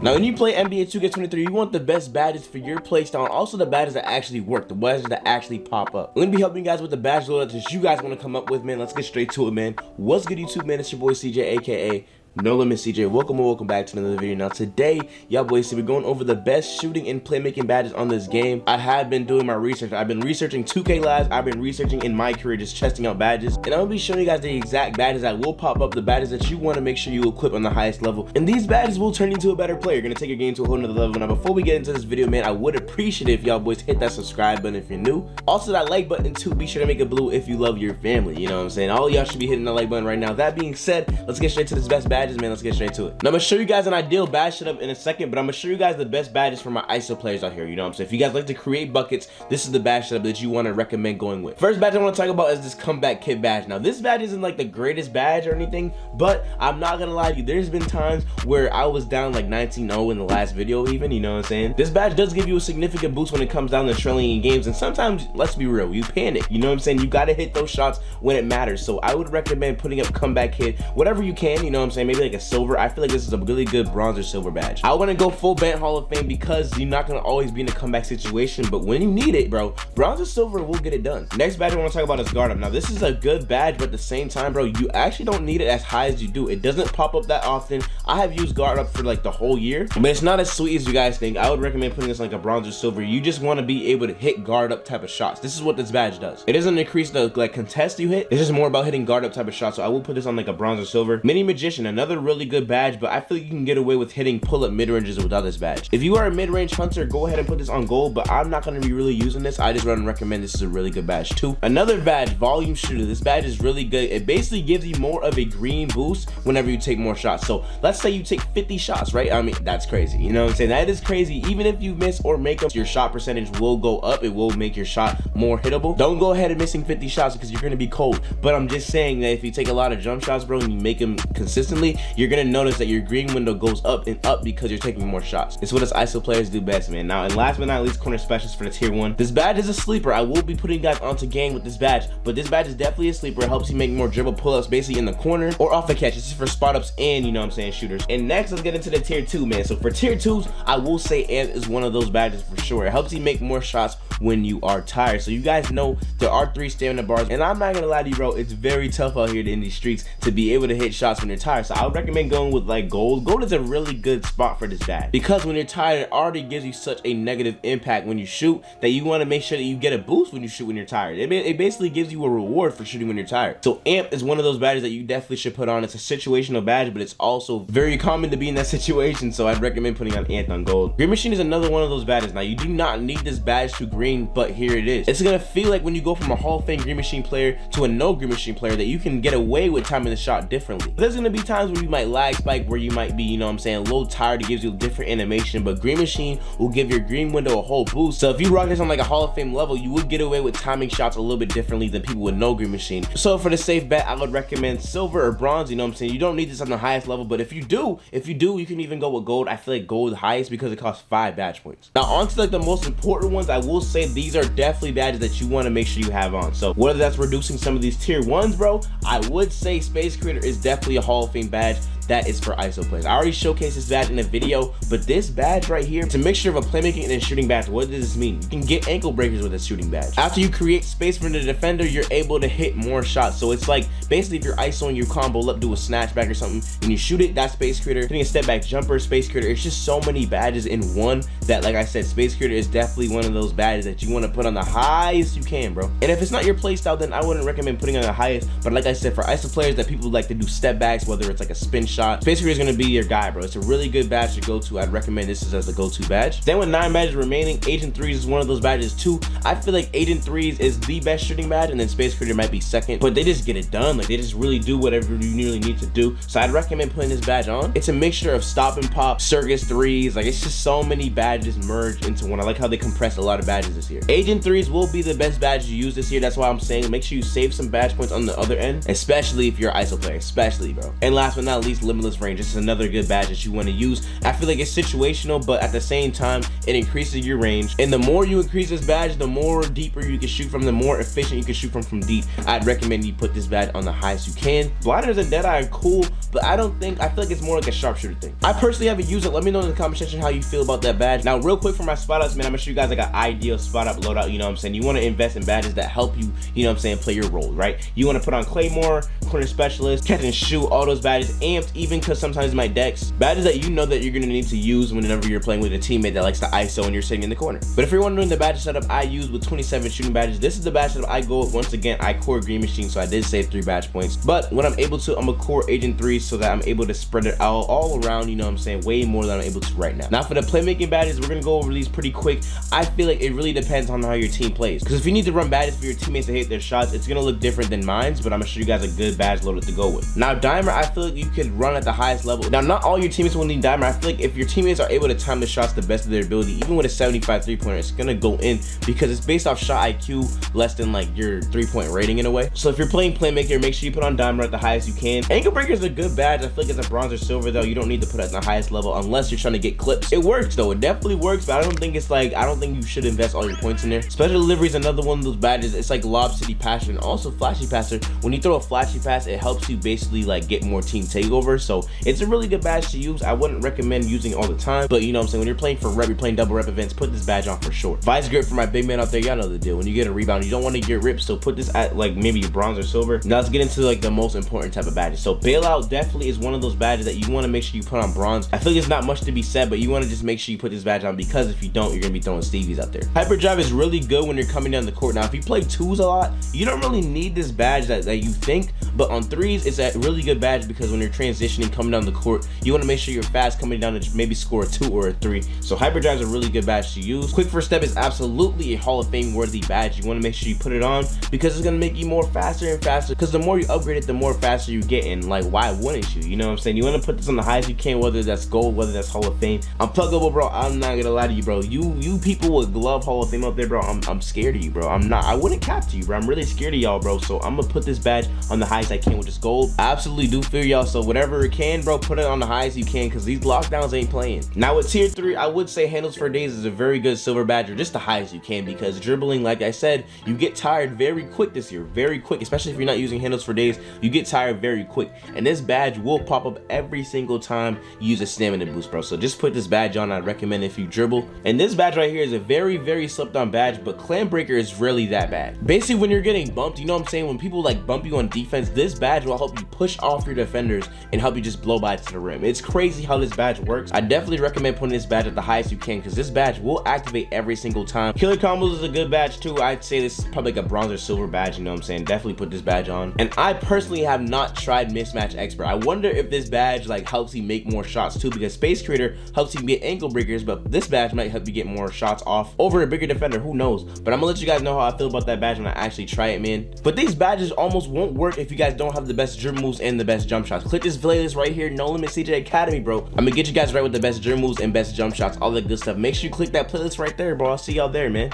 Now, when you play NBA 2K23, you want the best badges for your playstyle, and also the badges that actually work, the badges that actually pop up. I'm gonna be helping you guys with the badge loadout that you guys want to come up with, man. Let's get straight to it, man. What's good, YouTube, man? It's your boy CJ, aka Nolimitcj. Welcome back to another video. Now today, y'all boys see we're going over the best shooting and playmaking badges on this game. I have been doing my research. I've been researching 2K lives. I've been researching in my career, just testing out badges, and I'm gonna be showing you guys the exact badges that will pop up, the badges that you want to make sure you equip on the highest level, and these badges will turn you into a better player. You're gonna take your game to a whole nother level. Now before we get into this video, man, I would appreciate it if y'all boys hit that subscribe button if you're new, also that like button too. Be sure to make it blue if you love your family, you know what I'm saying? All y'all should be hitting the like button right now. That being said, let's get straight to this best badges, man. Let's get straight to it. Now I'm gonna show you guys an ideal badge setup in a second, but I'm gonna show you guys the best badges for my ISO players out here, you know what I'm saying? If you guys like to create buckets, this is the badge setup that you want to recommend going with. First badge I want to talk about is this comeback kid badge. Now this badge isn't like the greatest badge or anything, but I'm not gonna lie to you, there's been times where I was down like 19-0 in the last video even, you know what I'm saying? This badge does give you a significant boost when it comes down to trailing in games, and sometimes, let's be real, you panic, you know what I'm saying? You gotta hit those shots when it matters, so I would recommend putting up comeback kid, whatever you can, you know what I'm saying? Maybe like a silver. I feel like this is a really good bronze or silver badge. I want to go full band Hall of Fame because you're not going to always be in a comeback situation, but when you need it, bro, bronze or silver will get it done. Next badge I want to talk about is guard up. Now this is a good badge, but at the same time, bro, you actually don't need it as high as you do. It doesn't pop up that often. I have used guard up for like the whole year, but it's not as sweet as you guys think. I would recommend putting this like a bronze or silver. You just want to be able to hit guard up type of shots. This is what this badge does. It doesn't increase the like contest you hit. It's just more about hitting guard up type of shots. So I will put this on like a bronze or silver. Mini Magician, another really good badge, but I feel like you can get away with hitting pull-up mid-ranges without this badge. If you are a mid-range hunter, go ahead and put this on gold, but I'm not going to be really using this. I just want to recommend this is a really good badge too. Another badge, volume shooter. This badge is really good. It basically gives you more of a green boost whenever you take more shots. So let's say you take 50 shots, right? I mean, that's crazy, you know what I'm saying? That is crazy. Even if you miss or make them, your shot percentage will go up. It will make your shot more hittable. Don't go ahead and missing 50 shots because you're going to be cold, but I'm just saying that if you take a lot of jump shots, bro, and you make them consistently, you're going to notice that your green window goes up and up because you're taking more shots. It's what us ISO players do best, man. Now, and last but not least, corner specialist for the tier 1. This badge is a sleeper. I will be putting you guys onto game with this badge, but this badge is definitely a sleeper. It helps you make more dribble pull-ups basically in the corner or off the catch. This is for spot ups and, you know what I'm saying, shooters. And next, let's get into the tier 2, man. So for tier 2s, I will say Ant is one of those badges for sure. It helps you make more shots when you are tired. So you guys know there are 3 stamina bars, and I'm not gonna lie to you, bro, it's very tough out here in these streets to be able to hit shots when you're tired. So I would recommend going with like gold. Gold is a really good spot for this badge because when you're tired, it already gives you such a negative impact when you shoot that you want to make sure that you get a boost when you shoot when you're tired. It basically gives you a reward for shooting when you're tired. So Amp is one of those badges that you definitely should put on. It's a situational badge, but it's also very common to be in that situation, so I'd recommend putting on Amp on gold. Green Machine is another one of those badges. Now you do not need this badge to green, but here it is. It's gonna feel like when you go from a Hall of Fame Green Machine player to a no Green Machine player that you can get away with timing the shot differently. There's gonna be times where you might lag spike, where you might be, you know what I'm saying, a little tired. It gives you a different animation, but Green Machine will give your green window a whole boost. So if you rock this on like a Hall of Fame level, you would get away with timing shots a little bit differently than people with no Green Machine. So for the safe bet, I would recommend silver or bronze, you know what I'm saying? You don't need this on the highest level, but if you do, you can even go with gold. I feel like gold highest because it costs 5 badge points. Now on to like the most important ones, I will say these are definitely badges that you want to make sure you have on. So whether that's reducing some of these tier 1s, bro, I would say Space Creator is definitely a Hall of Fame badge. That is for ISO players. I already showcased this badge in a video, but this badge right here, it's a mixture of a playmaking and a shooting badge. What does this mean? You can get ankle breakers with a shooting badge. After you create space for the defender, you're able to hit more shots. So it's like basically if you're ISOing your combo up, do a snatch back or something, and you shoot it, that's Space Creator. Hitting a step back jumper, Space Creator. It's just so many badges in one that, like I said, Space Creator is definitely one of those badges that you want to put on the highest you can, bro. And if it's not your playstyle, then I wouldn't recommend putting on the highest. But like I said, for ISO players that people like to do step backs, whether it's like a spin shot, Space Creator is gonna be your guy, bro. It's a really good badge to go to. I'd recommend this as a go-to badge. Then with 9 badges remaining, Agent 3s is one of those badges too. I feel like Agent 3s is the best shooting badge, and then Space Creator might be second, but they just get it done. Like they just really do whatever you really need to do. So I'd recommend putting this badge on. It's a mixture of stop and pop, circus 3s. Like it's just so many badges merged into one. I like how they compressed a lot of badges this year. Agent 3s will be the best badge you use this year. That's why I'm saying make sure you save some badge points on the other end, especially if you're an ISO player, especially, bro. And last but not least, limitless range. This is another good badge that you want to use. I feel like it's situational, but at the same time, it increases your range. And the more you increase this badge, the more deeper you can shoot from, the more efficient you can shoot from deep. I'd recommend you put this badge on the highest you can. Blinders and Deadeye are cool, but I feel like it's more like a sharpshooter thing. I personally haven't used it. Let me know in the comment section how you feel about that badge. Now, real quick for my spot ups, man, I'm gonna show you guys like an ideal spot up loadout, you know what I'm saying? You want to invest in badges that help you, you know what I'm saying, play your role, right? You want to put on Claymore, Corner Specialist, Catch and Shoot, all those badges, Amped, even because sometimes my decks, badges that you know that you're gonna need to use whenever you're playing with a teammate that likes to ISO and you're sitting in the corner. But if you're wondering the badge setup I use with 27 shooting badges, this is the badge setup I go with. Once again, I core Green Machine, so I did save 3 badge points. But when I'm able to, I'm a core Agent 3 so that I'm able to spread it out all around, you know what I'm saying, way more than I'm able to right now. Now for the playmaking badges, we're gonna go over these pretty quick. I feel like it really depends on how your team plays. Because if you need to run badges for your teammates to hit their shots, it's gonna look different than mine's, but I'm gonna show you guys a good badge loader to go with. Now Dimer, I feel like you could run at the highest level. Now not all your teammates will need Dimer. I feel like if your teammates are able to time the shots the best of their ability, even with a 75 3-pointer, it's gonna go in because it's based off shot IQ less than like your 3-point rating in a way. So if you're playing Playmaker, make sure you put on Dimer at the highest you can. Ankle Breaker is a good badge. I feel like it's a bronze or silver though. You don't need to put it at the highest level unless you're trying to get clips. It works though. It definitely works, but I don't think you should invest all your points in there. Special Delivery is another one of those badges. It's like Lob City Passer and also Flashy Passer. When you throw a flashy pass, it helps you basically like get more team takeover. So it's a really good badge to use. I wouldn't recommend using it all the time, but you know what I'm saying, when you're playing for rep, you're playing double rep events, put this badge on for sure. Vice Grip for my big man out there, y'all know the deal. When you get a rebound, you don't want to get ripped, so put this at like maybe bronze or silver. Now let's get into like the most important type of badges. So Bailout definitely is one of those badges that you want to make sure you put on bronze. I feel like it's not much to be said, but you want to just make sure you put this badge on, because if you don't, you're gonna be throwing Stevies out there. Hyperdrive is really good when you're coming down the court. Now if you play 2s a lot, you don't really need this badge that you think, but on 3s it's a really good badge because when you're transitioning coming down the court, you want to make sure you're fast coming down to maybe score a 2 or a 3. So Hyperdrive is a really good badge to use. Quick First Step is absolutely a Hall of Fame worthy badge. You want to make sure you put it on because it's gonna make you more faster and faster, because the more you upgrade it, the more faster you get, and like why wouldn't you? You know what I'm saying? You want to put this on the highest you can, whether that's gold, whether that's Hall of Fame. I'm pluggable, bro. I'm not gonna lie to you, bro. You people with glove Hall of Fame up there, bro, I'm scared of you, bro. I wouldn't cap to you, bro. I'm really scared of y'all, bro. So I'm gonna put this badge on the highest I can, which is gold. I absolutely do feel y'all, so whatever it can, bro, put it on the highest you can, because these lockdowns ain't playing. Now with tier 3, I would say Handles for Days is a very good silver badge, or just the highest you can, because dribbling, like I said, you get tired very quick this year, very quick, especially if you're not using Handles for Days. You get tired very quick, and this badge will pop up every single time you use a stamina boost, bro. So just put this badge on. I'd recommend if you dribble. And this badge right here is a very slept on badge, but Clan Breaker is really that bad. Basically, when you're getting bumped, you know what I'm saying, when people like bump you on defense, this badge will help you push off your defenders and help you just blow by to the rim. It's crazy how this badge works. I definitely recommend putting this badge at the highest you can, because this badge will activate every single time. Killer Combos is a good badge too. I'd say this is probably like a bronze or silver badge, you know what I'm saying? Definitely put this badge on. And I personally have not tried Mismatch Expert. I wonder if this badge like helps you make more shots too, because Space Creator helps you get ankle breakers, but this badge might help you get more shots off over a bigger defender. Who knows? But I'm gonna let you guys know how I feel about that badge when I actually try it, man. But these badges almost won't work if you guys don't have the best dribble moves and the best jump shots. Click this playlist right here, Nolimitcj Academy, bro. I'm gonna get you guys right with the best dribble moves and best jump shots, all that good stuff. Make sure you click that playlist right there, bro. I'll see y'all there, man.